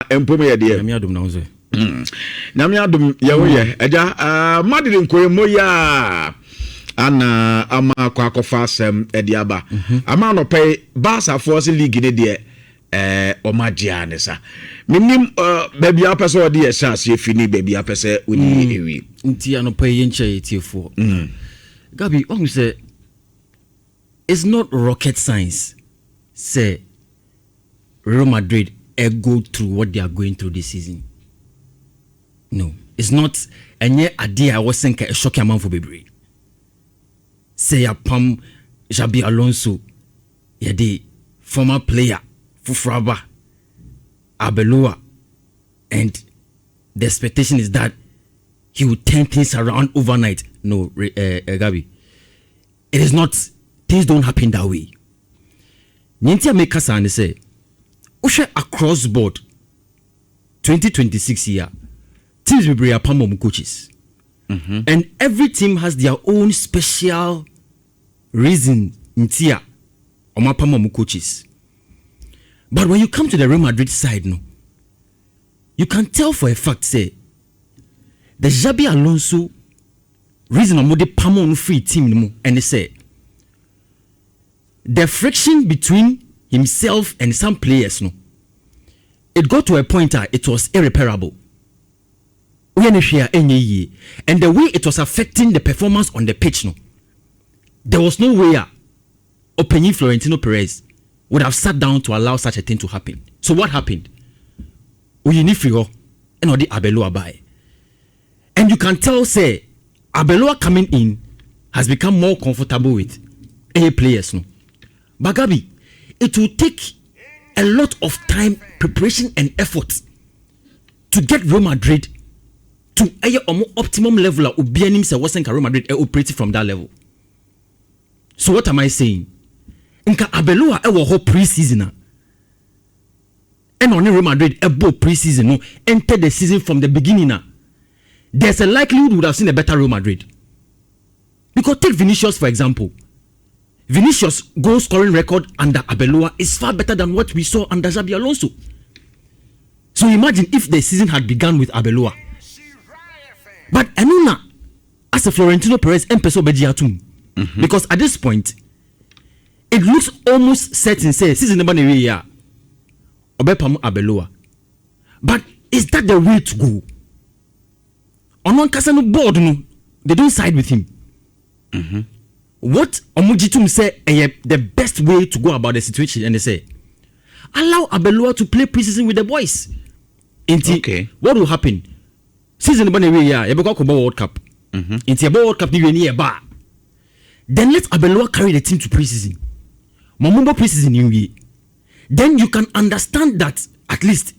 empome ye de Nyame adom na wo se Nyame adom ye wo ye eja Madrid nkoyemo ya ana ama kwakofa asem ediaba ama no pay Barca Force League ne de omadia ne sa minim baby apese odi ye chance fini baby apese oni ewi nti ano pay ye nche tiefo Gabi on say it's not rocket science say Real Madrid go through what they are going through this season. No, it's not. And yet, idea I was saying a shocking amount for Bebre. Say a Pam Xabi Alonso, the former player, Fufraba, Arbeloa, and the expectation is that he will turn things around overnight. No, Gabi, it is not. Things don't happen that way. Nintia make us and say, Ushe across board 2026 year teams will be a pamom coaches and every team has their own special reason in tia or my pamom coaches. But when you come to the Real Madrid side, no, you can tell for a fact say the Xabi Alonso reason on the pamom free team and they say the friction between himself and some players, no, it got to a point that it was irreparable. And the way it was affecting the performance on the pitch, no, there was no way Opinion Florentino Perez would have sat down to allow such a thing to happen. So what happened? Uyinifrio and Odi Arbeloa by. And you can tell, say, Arbeloa coming in has become more comfortable with A players, no. Bagabi, it will take a lot of time, preparation, and effort to get Real Madrid to a more optimum level of Ubianim se wasn't Real Madrid operating from that level. So what am I saying? Inka Arbeloa ewo ho pre-season and on Real Madrid ebo pre-season no enter the season from the beginning na. There's a likelihood we would have seen a better Real Madrid. Because take Vinicius for example. Vinicius' goal scoring record under Arbeloa is far better than what we saw under Xabi Alonso. So imagine if the season had begun with Arbeloa. But Anuna, as a Florentino Perez, empeso bejiatum. Because at this point, it looks almost certain, say, season number ya Obepam Arbeloa. But is that the way to go? On one Casano board, no, they don't side with him. What Omujitum say the best way to go about the situation, and they say allow Arbeloa to play preseason with the boys. Okay. What will happen? Season the you go World Cup. Into World Cup ni bar. Then let Arbeloa carry the team to preseason. Mamumbo preseason you. Then you can understand that at least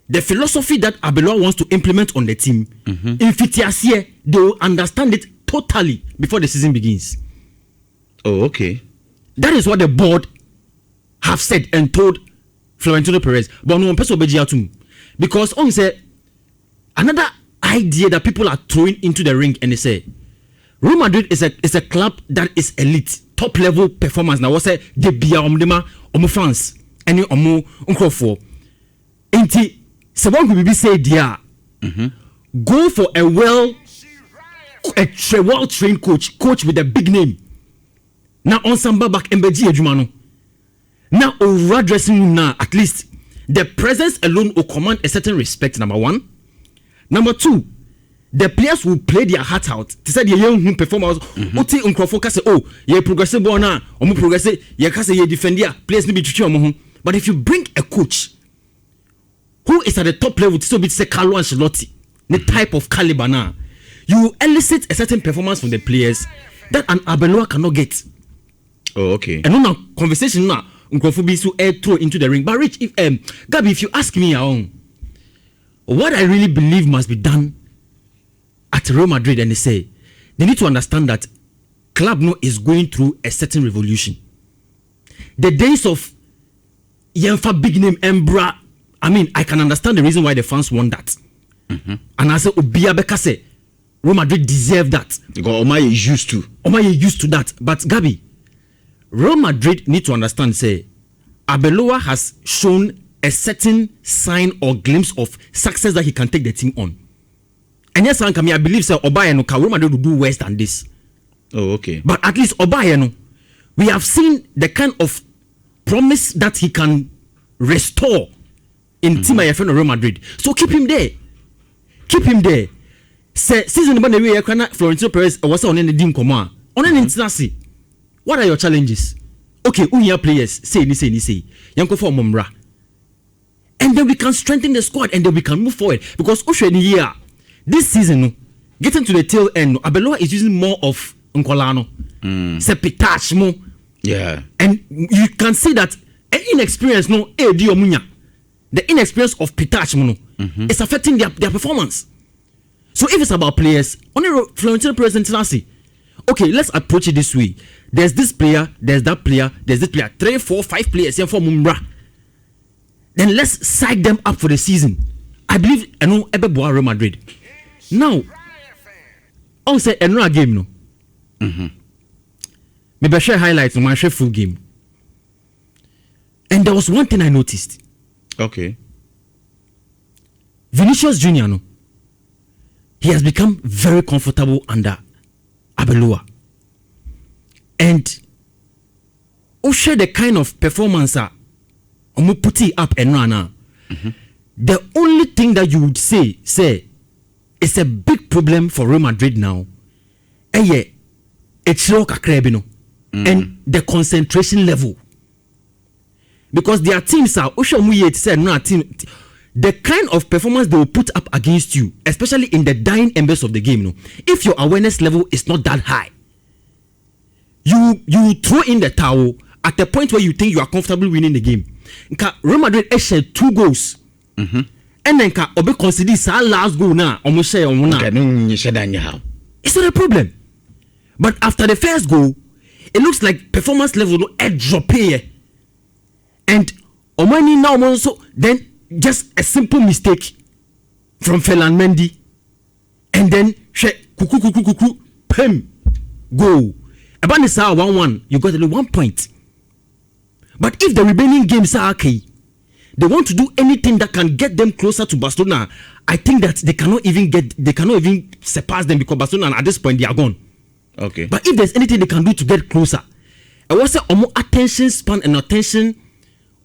the philosophy that Arbeloa wants to implement on the team, in Fitiasie, they will understand it totally before the season begins. Oh, okay. That is what the board have said and told Florentino Perez. But no one person bejiatum because on say another idea that people are throwing into the ring and they say Real Madrid is a club that is elite, top level performance. Now what say they be omdema omo fans any omo uncrofo. Enti someone could be say dia go for a well trained coach with a big name. Now on samba back embeji ejumano. Now over dressing room now at least the presence alone will command a certain respect. Number one. Number two, the players will play their heart out. They said the young performers. Uti uncrofoka say oh ye progressive bona omu progressive ye kase ye defender players ni be chuchu omo. But if you bring a coach who is at the top level, so be say Carlo Ancelotti, the type of caliber now, you elicit a certain performance from the players that an Arbeloa cannot get. Oh, okay. And now conversation now, be so air throw into the ring. But Rich, if Gabi, if you ask me, what I really believe must be done at Real Madrid, and they say they need to understand that Club No is going through a certain revolution. The days of Yenfa big name Embra, I mean, I can understand the reason why the fans want that. And I say Obia Beka say Real Madrid deserve that. Because Omaye is used to. Omaye is used to that. But Gabi, Real Madrid need to understand, say, Arbeloa has shown a certain sign or glimpse of success that he can take the team on. And yes, I believe so. Obaye no Real Madrid will do worse than this. Oh, okay. But at least Obaye no, we have seen the kind of promise that he can restore in team IFN or Real Madrid. So keep him there. Keep him there. Say season about the way Florentino Perez was on the team command. On an internacy. What are your challenges? Okay, who players say. Yanko for Mumra. And then we can strengthen the squad and then we can move forward. Because Nhyira, this season, getting to the tail end, Abeloa is using more of Nkolano. Sepitach mo. Yeah. And you can see that inexperience the inexperience of Pitach is affecting their performance. So if it's about players, on a Florentino Perez internacy, okay, let's approach it this way. There's this player, there's that player, there's this player, 3, 4, 5 players here for Mumbra. Then let's psych them up for the season. I believe I know Ebeboa Real Madrid. Now, I'll say another game no. Maybe I share highlights on my share full game. And there was one thing I noticed. Okay. Vinicius Junior no. He has become very comfortable under Abeloa. And share the kind of performance put it up and run. The only thing that you would say it's a big problem for Real Madrid now. And the concentration level. Because their teams are the kind of performance they will put up against you, especially in the dying embers of the game. If your awareness level is not that high, you throw in the towel at the point where you think you are comfortable winning the game. Real Madrid shared 2 goals. And then Obe consider last goal now. It's not a problem. But after the first goal, it looks like performance level drop here. And Omani now also then just a simple mistake from Ferland Mendy. And then pem go. About the 1-1, you got only 1 point. But if the remaining games are okay, they want to do anything that can get them closer to Barcelona. I think that they cannot even surpass them because Barcelona at this point they are gone. Okay. But if there's anything they can do to get closer, I want to say more attention span and attention,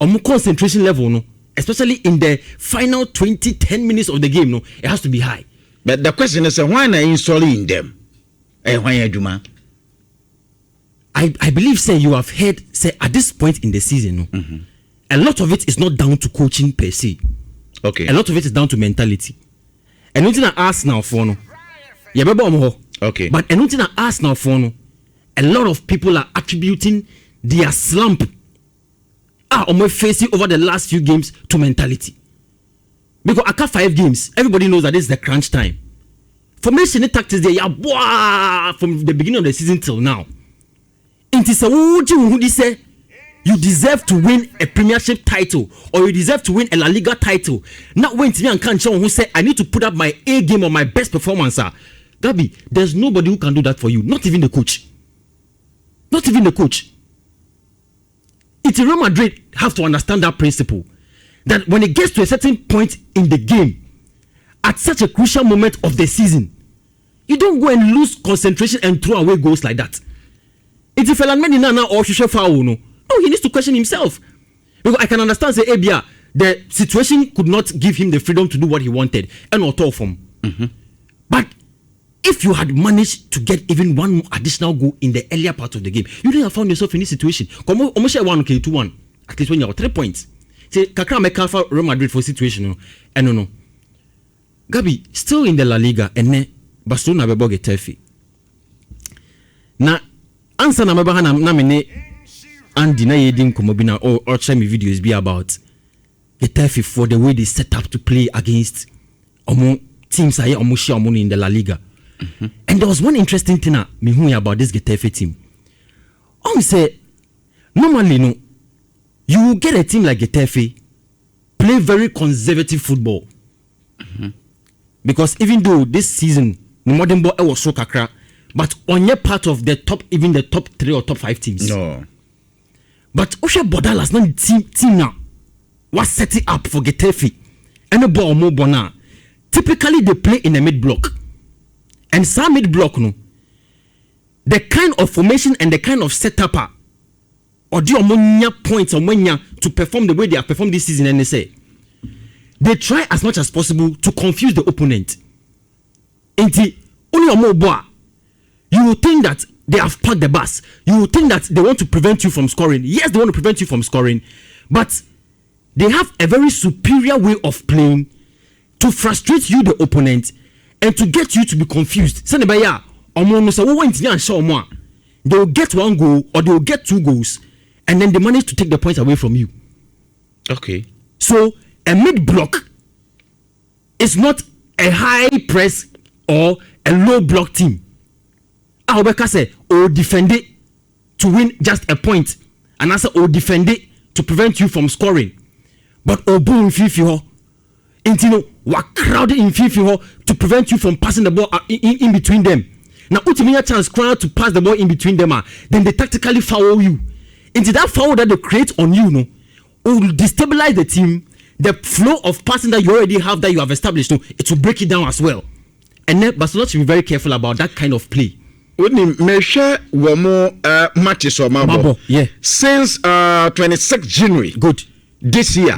more concentration level, no, especially in the final 10 minutes of the game, no, it has to be high. But the question is, why not installing them? Why Juma? I believe, say you have heard, say at this point in the season, no, a lot of it is not down to coaching per se. Okay. A lot of it is down to mentality. And nothing I ask now for no. Okay. But nothing I ask now for no. A lot of people are attributing their slump facing over the last few games to mentality. Because after 5 games, everybody knows that this is the crunch time. Formation and tactics there, from the beginning of the season till now. It is who say you deserve to win a premiership title or you deserve to win a La Liga title. Not when to me and can't show who say I need to put up my A game or my best performance. Gabi, there's nobody who can do that for you. Not even the coach. Not even the coach. It's Real Madrid have to understand that principle. That when it gets to a certain point in the game, at such a crucial moment of the season, you don't go and lose concentration and throw away goals like that. It's if Ferland Mendy now or Shisha foul, no, he needs to question himself. Because I can understand, say, Abia, the situation could not give him the freedom to do what he wanted and not all from. But if you had managed to get even one additional goal in the earlier part of the game, you didn't have found yourself in this situation. Come on, 1-2-1, at least when you have 3 points. Say, Kakra make for Real Madrid for situation, and no. Gabi, still in the La Liga, and then Barcelona bebo get Getafe. Na answer na meba na mene Andy na yedin komobina or share me videos be about Getafe for the way they set up to play against teams aye share in the La Liga. And there was one interesting thing me hear about this Getafe team. Say normally no, you will get a team like Getafe play very conservative football. Because even though this season the modern ball was so kakra, but on your part of the top, even the top 3 or top 5 teams. No. But Osha Bodalas not team now. was set it up for Getafe and a ball more bona. Typically they play in a mid block, and some mid block no. The kind of formation and the kind of setup or the ammonia points or to perform the way they have performed this season, and they try as much as possible to confuse the opponent. Only you will think that they have parked the bus. You will think that they want to prevent you from scoring. Yes, they want to prevent you from scoring, but they have a very superior way of playing to frustrate you, the opponent, and to get you to be confused. They will get one goal or they will get 2 goals, and then they manage to take the points away from you. Okay. So a mid block is not a high press or a low block team. Albeka say, or defend it to win just a point, and I say, or defend it to prevent you from scoring. But Obu in Fifi Intino were crowded in Fifi to prevent you from passing the ball in between them. Now, ultimately, chance crowd to pass the ball in between them, then they tactically foul you. Into that foul that they create on you, will destabilize the team. The flow of passing that you already have, that you have established, it will break it down as well. And then Barcelona should be very careful about that kind of play. Me share one more matches or Mabo. Yeah. Since 26th January. Good. This year.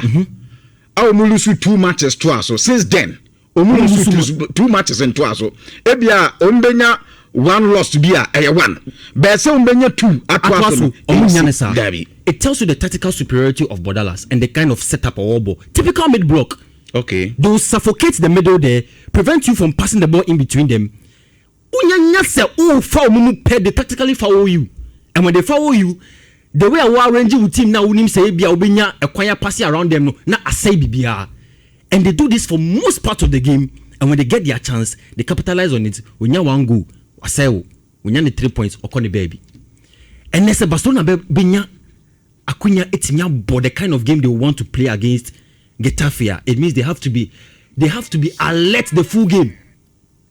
I will lose 2 matches twice. So since then, I will lose 2 matches in twice. So Ebia Umbenya 1 loss to be a 1. But say Umbenya 2 at twice. It tells you the tactical superiority of Bordalas and the kind of setup of Obo. Typical mid block. Okay. They will suffocate the middle there, prevent you from passing the ball in between them. They tactically foul you, and when they foul you, the way I will arrange with team now, say be a quiet passing around them, no, I say BBR, and they do this for most part of the game. And when they get their chance, they capitalize on it. When you want go, I say, when you need 3 points, or call the baby, and there's a Barcelona binya, Acuña etinya, but the kind of game they want to play against Getafe, it means they have to be alert the full game.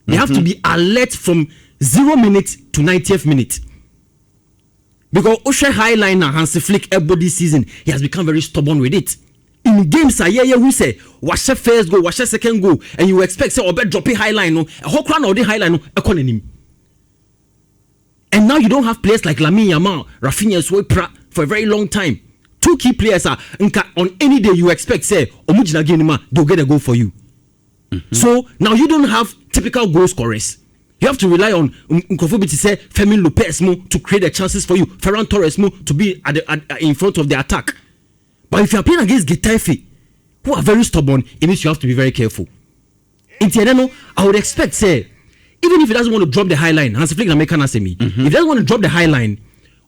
They have to be alert from 0 minutes to 90th minute. Because Osha Highliner, Hansi Flick, everybody season, he has become very stubborn with it. In games, who say, wash your first goal, wash your second goal, and you expect, say, Obed dropping Highline, a whole crown or the Highline, economy. And now you don't have players like Lamine Yamal, Rafinha, Swepra for a very long time. 2 key players are, on any day you expect, say, Omujina Genima, they'll get a goal for you. So now you don't have typical goal scorers. You have to rely on Nkofobiti say Fermin Lopez to create the chances for you. Ferran Torres to be in front of the attack. But if you are playing against Getafe, who are very stubborn, it means you have to be very careful. In Tieneno, I would expect say, even if he doesn't want to drop the high line, Hansi Flick na make an if he doesn't want to drop the high line,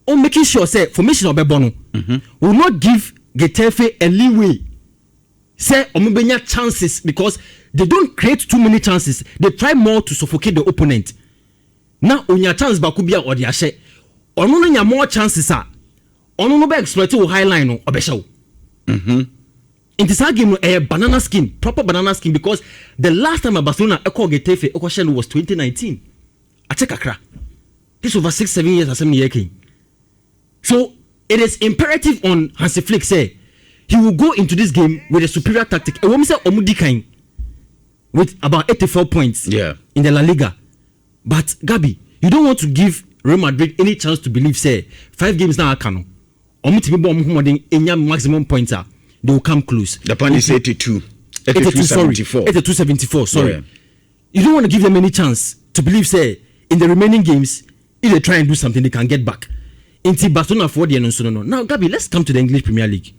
or making sure say formation of Bebono will not give Getafe a leeway. Say Omubenya chances because they don't create too many chances. They try more to suffocate the opponent. Now, on your chance, Bakubia or the Ashe, or no more chances are on no exploit high line or Beshow. In this game, a banana skin, proper banana skin, because the last time a Barcelona Echo Getafe Equation was 2019. I check Accra. This over 6-7 years as I'm here. So it is imperative on Hansi Flick say he will go into this game with a superior tactic. A woman say Omudikain with about 84 points in the La Liga. But Gabi, you don't want to give Real Madrid any chance to believe, say, 5 games now, Kano. Maximum points are, they will come close. The point is 82. 82-74, sorry. Yeah. You don't want to give them any chance to believe, say, in the remaining games, if they try and do something, they can get back. Into Barcelona for the no. Now, Gabi, let's come to the English Premier League.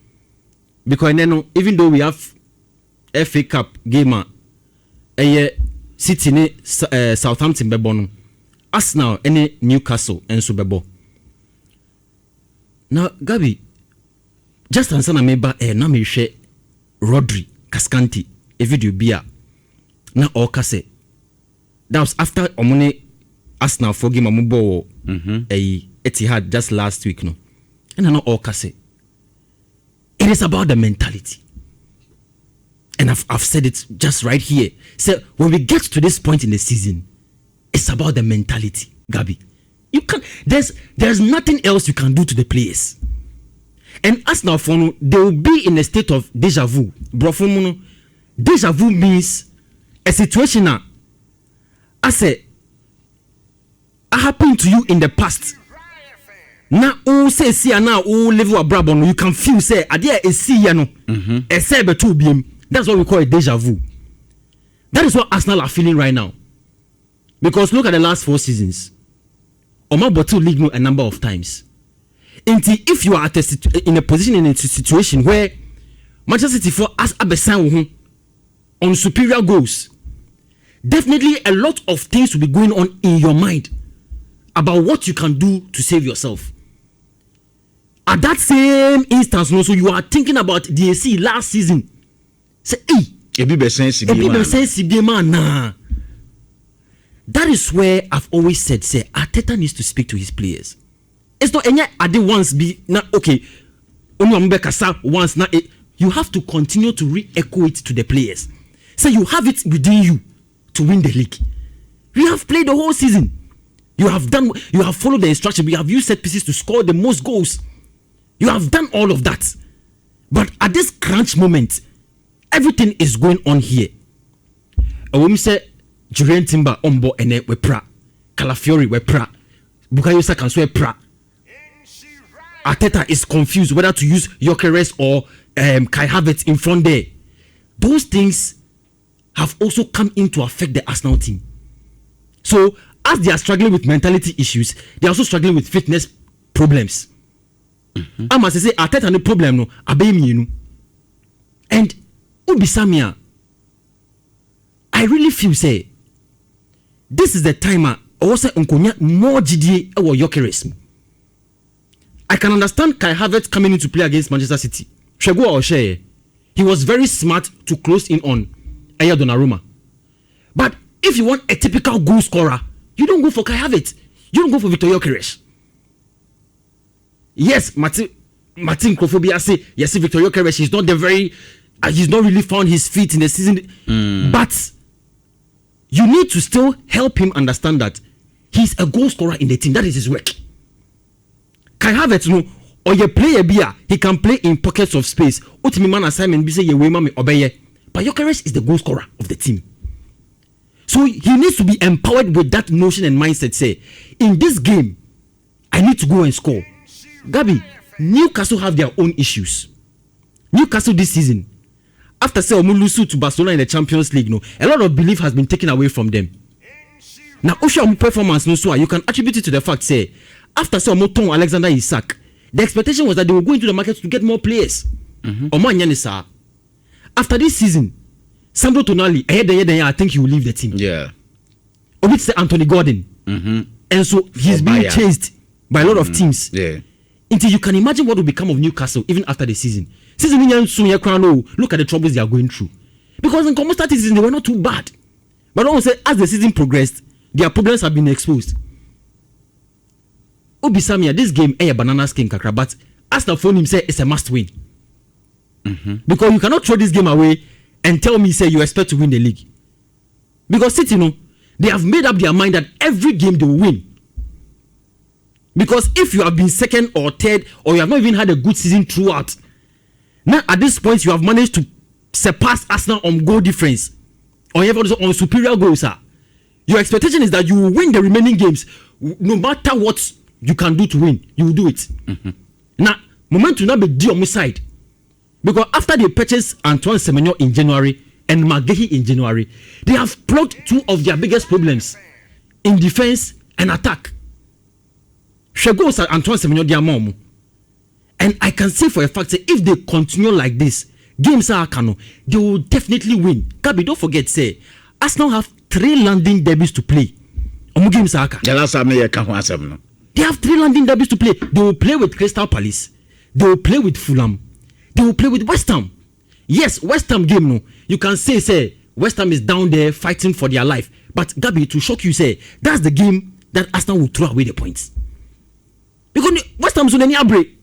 Because even though we have FA Cup game, City ne Southampton bebo no, Arsenal ene Newcastle enso bebo. Now Gabi, just answer na meba na me hwe Rodri Cascante e video bia na oka say that was after omone Arsenal for game amubo Etihad just last week no. And na oka say it is about the mentality. And I've said it just right here. So when we get to this point in the season, it's about the mentality, Gabi. You can't. There's nothing else you can do to the players. And Arsenal for they will be in a state of deja vu. Bro, deja vu means a situation that I say happened to you in the past. Now, say see now, live a brabon, you can feel say idea is see no. A say betu biem. That's what we call a deja vu. That is what Arsenal are feeling right now. Because look at the last 4 seasons. Oma bottle league no a number of times. Until if you are in a position in a situation where Manchester City for as abesan on superior goals, definitely a lot of things will be going on in your mind about what you can do to save yourself. At that same instance, also you are thinking about the AC last season. Say, hey, nah. That is where I've always said, say, Arteta needs to speak to his players. It's not any other once be now okay. Once now you have to continue to re-echo it to the players. So you have it within you to win the league. You have played the whole season. You have followed the instruction. You have used set pieces to score the most goals. You have done all of that. But at this crunch moment, everything is going on here. When we say Julian Timber Ombo ene we pra, Calafiori we pra, Bukayo Saka we pra. Arteta is confused whether to use Gyökeres or Kai Havertz in front there. Those things have also come in to affect the Arsenal team. So as they are struggling with mentality issues, they are also struggling with fitness problems. I must say Arteta no problem no abemi. And Ubisamia, I really feel say this is the time also unkonya more GDA or Gyökeres. I can understand Kai Havertz coming into play against Manchester City. Shego or Shea, he was very smart to close in on Aya Donnarumma. But if you want a typical goal scorer, you don't go for Kai Havertz. You don't go for Victor Gyökeres. Yes, Martin Krophobia say yes, Victor Gyökeres is not the very, he's not really found his feet in the season. But you need to still help him understand that he's a goal scorer in the team. That is his work. Kai Havertz no or your player bia he can play in pockets of space. Ultimate man assignment be say ye we mama obeye. But Gyökeres is the goal scorer of the team. So he needs to be empowered with that notion and mindset. Say, in this game, I need to go and score. Gabi, Newcastle have their own issues. Newcastle this season, after say Omulusu to Barcelona in the Champions League, no, a lot of belief has been taken away from them. Now, Osha performance no so you can attribute it to the fact say after say Omoton Alexander Isak, the expectation was that they will go into the market to get more players. After this season, Sandro Tonali, I think he will leave the team. Yeah. Obit say Anthony Gordon. And so he's being chased by a lot of teams. Yeah. Until you can imagine what will become of Newcastle even after the season. Look at the troubles they are going through. Because in common statistics, they were not too bad. But also as the season progressed, their problems have been exposed. Obisamia, this game a banana skin kakra, but as the phone him say it's a must win. Because you cannot throw this game away and tell me say you expect to win the league. Because City, they have made up their mind that every game they will win. Because if you have been second or third or you have not even had a good season throughout, now at this point you have managed to surpass Arsenal on goal difference or even on superior goals. Your expectation is that you will win the remaining games no matter what you can do to win. You will do it. Now, moment to not be on my side. Because after they purchased Antoine Semenyo in January and Magehi in January, they have plugged two of their biggest problems in defense and attack. Shego said Antoine Semenyo their mom. And I can say for a fact that if they continue like this, games are cano, they will definitely win. Gabi, don't forget, say, Arsenal have 3 London derbies to play. Games are the last time they have 3 London derbies to play. They will play with Crystal Palace. They will play with Fulham. They will play with West Ham. Yes, West Ham game, no. You can say, West Ham is down there fighting for their life. But Gabi, to shock you, say, that's the game that Arsenal will throw away the points. Because West Ham's on any break.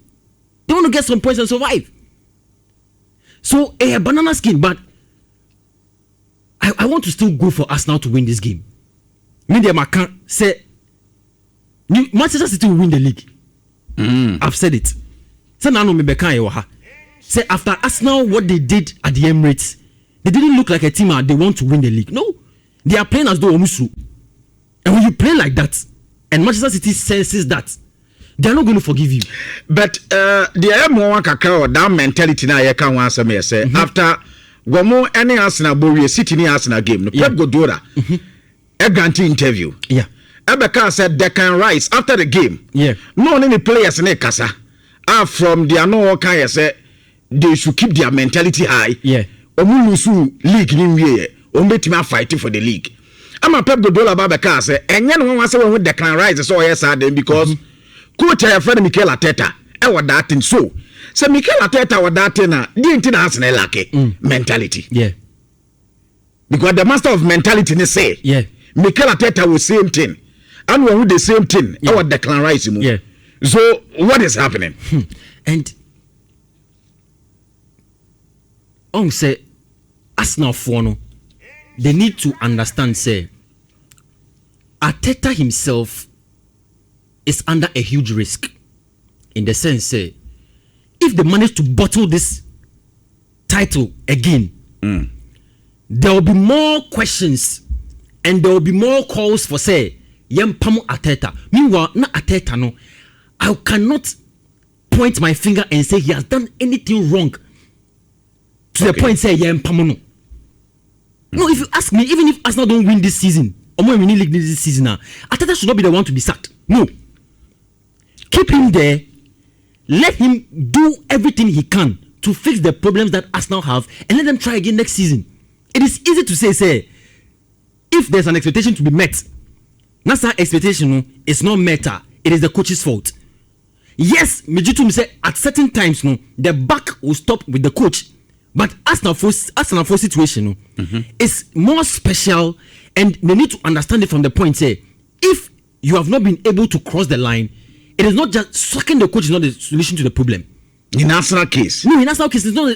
They want to get some points and survive. So, a banana skin, but I want to still go for Arsenal to win this game. Media Macan say Manchester City will win the league. I've said it. Say now no me beka ye ha. Say after Arsenal what they did at the Emirates, they didn't look like a team they want to win the league. No, they are playing as though Omusu. And when you play like that, and Manchester City senses that, they are not going to forgive you. But the more kakao that mentality na ye can want some say after Gomo any Arsenal Bowie City ni Arsenal game. No Pep Guardiola a granting interview. Yeah. Ebeka said they can rise after the game. Yeah. No any players in Kasa are from the no kind say they should keep their mentality high. Yeah. Omulusu league ni wiye. Ombetima fighting for the league. I'm a Pep Guardiola Babeka say and yen one say when they can rise so yes then because coach your friend Mikel Arteta was that thing so Mikel Arteta was that thing didn't Arsenal like mentality. Yeah. Because the master of mentality they say Mikel Arteta was same thing and when the same thing our Declan Rice move. Yeah. So what is happening? And say Arsenal for no, they need to understand say Arteta himself is under a huge risk in the sense say if they manage to bottle this title again, there will be more questions and there will be more calls for say Yempamo Arteta. Meanwhile, not Arteta no, I cannot point my finger and say he has done anything wrong to the point say Yempamo no. No, if you ask me, even if Arsenal don't win this season, or more winning league this season now, Arteta should not be the one to be sacked. No. Keep him there. Let him do everything he can to fix the problems that Arsenal have and let them try again next season. It is easy to say, if there's an expectation to be met, NASA expectation is not met. It is the coach's fault. Yes, Mijitum say at certain times, the back will stop with the coach. But Arsenal for situation is more special, and they need to understand it from the point say, if you have not been able to cross the line, it is not just sucking the coach is not the solution to the problem. In Arsenal case, no, in Arsenal case, it's not.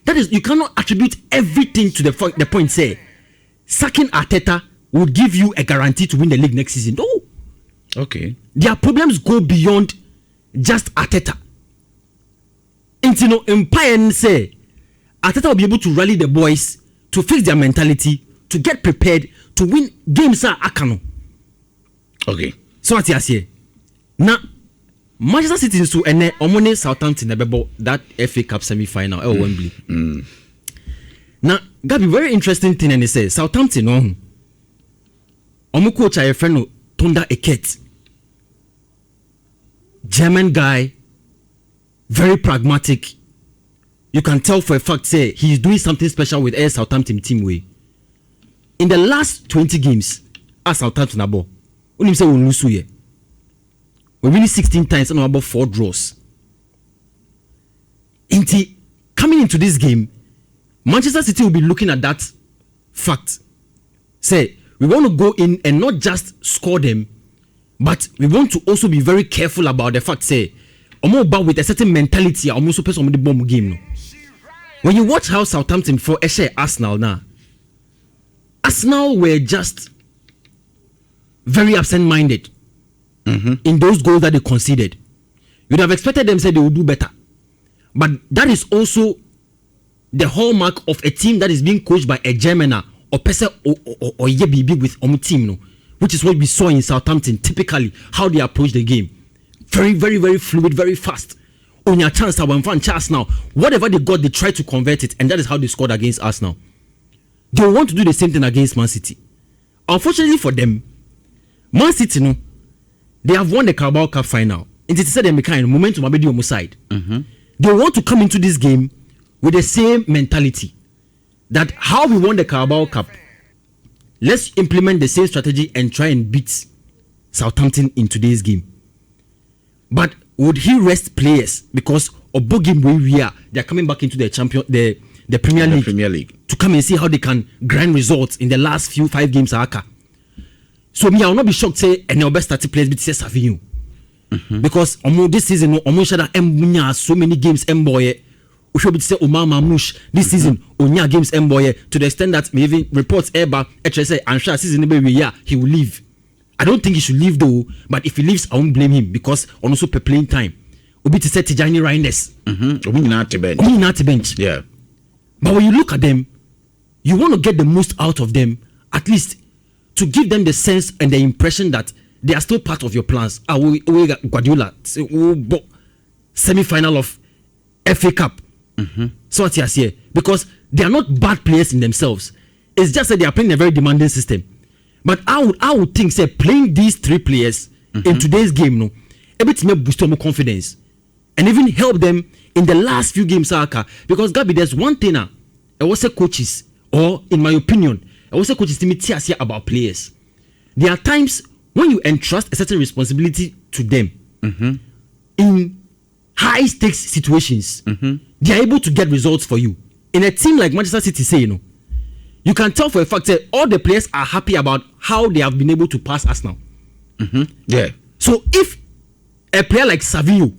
That is you cannot attribute everything to the point say, sucking Arteta would give you a guarantee to win the league next season. No, okay, their problems go beyond just Arteta. And Empire say Arteta will be able to rally the boys to fix their mentality, to get prepared to win games. Akano. Okay. So what you say? Now, Manchester City so and Omone Southampton that FA Cup semi-final at Wembley. Now, that be very interesting thing, and they say Southampton on. Omu coach a friend Tonda Eket, German guy, very pragmatic. You can tell for a fact say he's doing something special with a Southampton team way. In the last 20 games, as Southampton abo, we say we lose here. We win 16 times and about 4 draws. Coming into this game, Manchester City will be looking at that fact. Say we want to go in and not just score them, but we want to also be very careful about the fact say about with a certain mentality almost supposed to the bomb game. No? When you watch how Southampton for Arsenal now, Arsenal were just very absent-minded in those goals that they conceded. You'd have expected them to say they would do better. But that is also the hallmark of a team that is being coached by a German or person or Yebibi with team, no? Which is what we saw in Southampton, typically, how they approach the game. Very, very, very fluid, very fast. On your chance, now, whatever they got, they try to convert it, and that is how they scored against Arsenal. They want to do the same thing against Man City. Unfortunately for them, Man City, no, they have won the Carabao Cup final. And it said they kind momentum on the side. They want to come into this game with the same mentality that how we won the Carabao Cup, let's implement the same strategy and try and beat Southampton in today's game. But would he rest players because Obogim we are they are coming back into the Premier League to come and see how they can grind results in the last 5 games aka. So me I will not be shocked say and our best 30 players be say Savinho. Because this season Omo so many games boy we should be say Omar Mamouche this season onya games boy to the extent that me even reports Eba say and sure season he will leave. I don't think he should leave though, but if he leaves, I won't blame him because also per playing time. Obi to say Tijani Reinders. Obi not to bench. Obi not to bench. Yeah. But when you look at them, you want to get the most out of them, at least to give them the sense and the impression that they are still part of your plans. Guardiola, semi-final of FA Cup. So what you say? Because they are not bad players in themselves. It's just that they are playing a very demanding system. But I would think, say, playing these three players in today's game, no, a bit may boost more confidence and even help them in the last few games. Because Gabi, there's one thing I was say coaches, or in my opinion, I was say coaches to me here about players. There are times when you entrust a certain responsibility to them in high stakes situations, they are able to get results for you. In a team like Manchester City, say, you can tell for a fact that all the players are happy about how they have been able to pass us now. Yeah. So if a player like Savinho,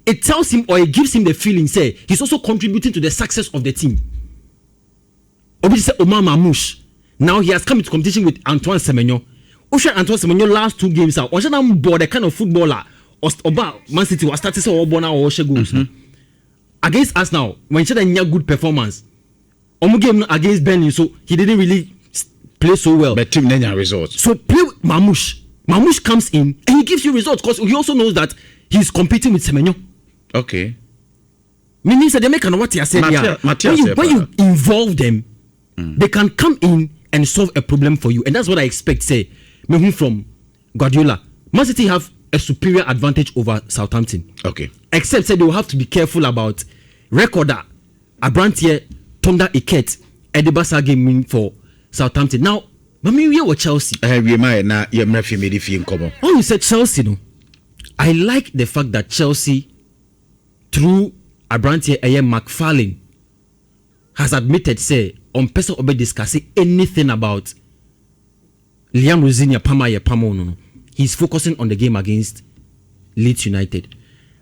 it tells him or it gives him the feeling, say, he's also contributing to the success of the team. Obviously, Omar Mamouche, now he has come into competition with Antoine Semenyo. Antoine Semenyo last 2 games out. The kind of footballer Man City was starting to goals against us now. When he had a good performance, game against Burnley, so he didn't really play so well. But team didn't results. So play with Mamouche. Mamouche comes in and he gives you results because he also knows that he's competing with Semenyo. Okay. Meaning that they make what he said here. When you involve them, they can come in and solve a problem for you, and that's what I expect. Say, maybe from Guardiola, Man City have a superior advantage over Southampton. Okay. Except say they will have to be careful about recorder Abrantier, Tonda Iket, Edibasa game for Southampton. Now, Mami, we are Chelsea. Oh, you said Chelsea, no? I like the fact that Chelsea, through Abrantier McFarlane, has admitted, say, on person obe discussing anything about Liam Rosinia Pamo. No. He's focusing on the game against Leeds United.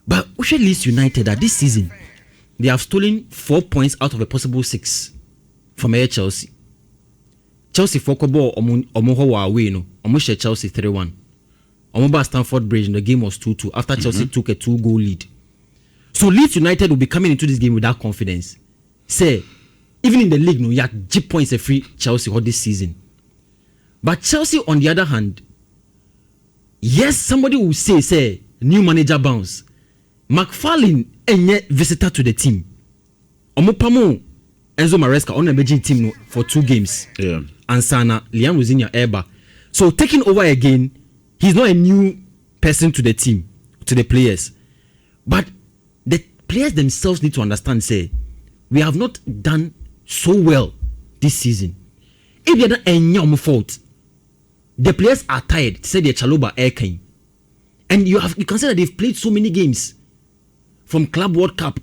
But we should Leeds United that this season they have stolen 4 points out of a possible 6 from Chelsea. Chelsea Fokobo Omoho away no. Omo Chelsea 3-1. Omoba Stamford Bridge, the game was 2-2 after Chelsea took a 2-goal lead. So Leeds United will be coming into this game with that confidence. Say, even in the league, no, you have G points a free Chelsea for this season. But Chelsea, on the other hand, yes, somebody will say, new manager bounce. McFarlane enye visitor to the team. Omopamo Enzo Maresca on a Beijing team no, for 2 games. Yeah. And Sana, Liam Rosinia Eba. So taking over again, he's not a new person to the team, to the players. But the players themselves need to understand, say, we have not done so well this season. If they're not any fault, the players are tired. Say the Chaloba Airkane. And you can say that they've played so many games from Club World Cup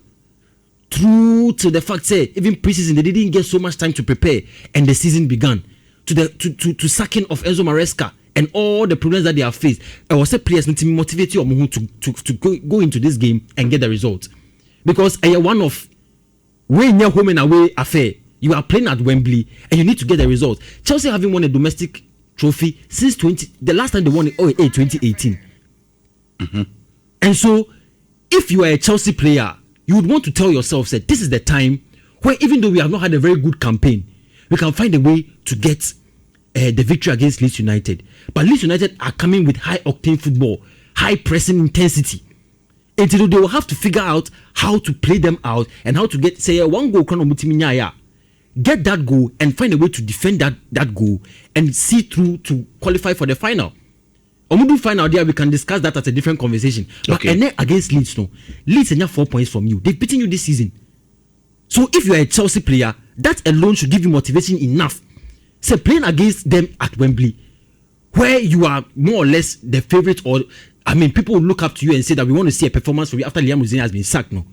through to the fact say even preseason they didn't get so much time to prepare and the season began to the to sacking of Enzo Maresca and all the problems that they have faced. I was say players need to motivate you to go into this game and get the result because one of when you're home and away affair, you are playing at Wembley and you need to get the result. Chelsea having won a domestic trophy since the last time they won it 2018. And so if you are a Chelsea player, you would want to tell yourself that this is the time where even though we have not had a very good campaign, we can find a way to get the victory against Leeds United. But Leeds United are coming with high octane football, high pressing intensity. Until they will have to figure out how to play them out and how to get, say, 1 goal, get that goal and find a way to defend that goal and see through to qualify for the final. Omudu final there, we can discuss that as a different conversation. But against Leeds, no. Leeds are 4 points from you. They've beaten you this season. So if you are a Chelsea player, that alone should give you motivation enough. So playing against them at Wembley, where you are more or less the favorite, or I mean, people will look up to you and say that we want to see a performance from you after Liam Rosinia has been sacked. No,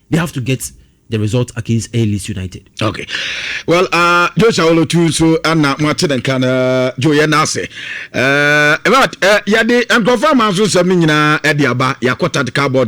they have to get the result against Leeds United. Okay. Well, Joshua Olo too, so Anna Martin and Kana Joya Nase. But Yadi and Confirm Mansu Samina Ediaba, Yakota the cardboard.